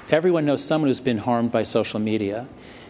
Everyone knows someone who's been harmed by social media.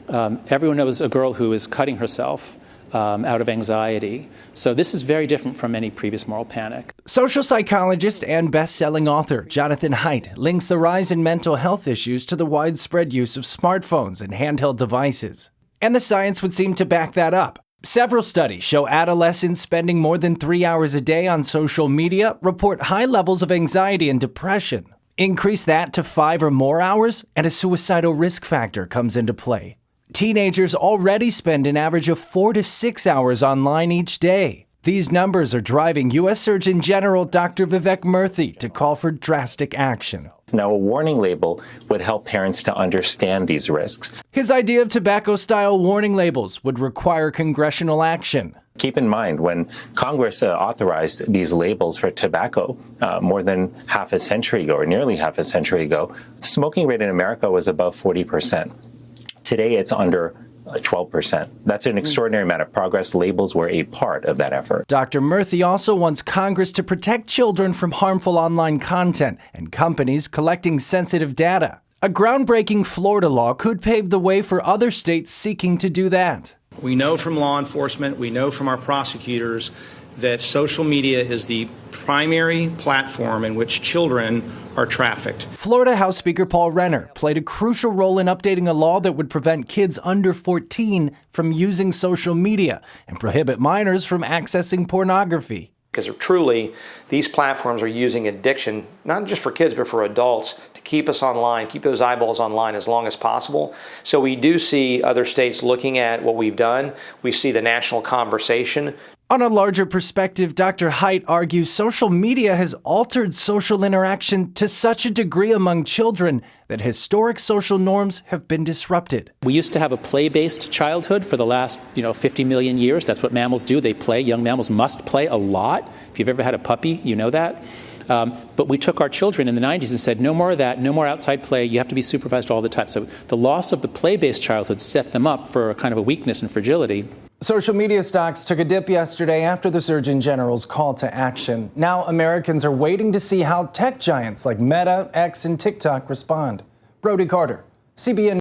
Everyone knows a girl who is cutting herself out of anxiety. So this is very different from any previous moral panic. Social psychologist and best-selling author Jonathan Haidt links the rise in mental health issues to the widespread use of smartphones and handheld devices. And the science would seem to back that up. Several studies show adolescents spending more than 3 hours a day on social media report high levels of anxiety and depression. Increase that to 5 or more hours, and a suicidal risk factor comes into play. Teenagers already spend an average of 4 to 6 hours online each day. These numbers are driving U.S. Surgeon General Dr. Vivek Murthy to call for drastic action. Now, a warning label would help parents to understand these risks. His idea of tobacco-style warning labels would require congressional action. Keep in mind, when Congress authorized these labels for tobacco more than half a century ago, or nearly half a century ago, the smoking rate in America was above 40%. Today, it's under 12%. That's an extraordinary amount of progress. Labels were a part of that effort. Dr. Murthy also wants Congress to protect children from harmful online content and companies collecting sensitive data. A groundbreaking Florida law could pave the way for other states seeking to do that. We know from law enforcement, we know from our prosecutors that social media is the primary platform in which children are trafficked. Florida House Speaker Paul Renner played a crucial role in updating a law that would prevent kids under 14 from using social media and prohibit minors from accessing pornography. Because truly, these platforms are using addiction, not just for kids, but for adults, to keep us online, keep those eyeballs online as long as possible. So we do see other states looking at what we've done. We see the national conversation. On a larger perspective, Dr. Haidt argues social media has altered social interaction to such a degree among children that historic social norms have been disrupted. We used to have a play-based childhood for the last 50 million years. That's what mammals do. They play. Young mammals must play a lot. If you've ever had a puppy, you know that. But we took our children in the 90s and said, no more of that, no more outside play, you have to be supervised all the time. So the loss of the play-based childhood set them up for a kind of a weakness and fragility. Social media stocks took a dip yesterday after the Surgeon General's call to action. Now Americans are waiting to see how tech giants like Meta, X, and TikTok respond. Brody, CBN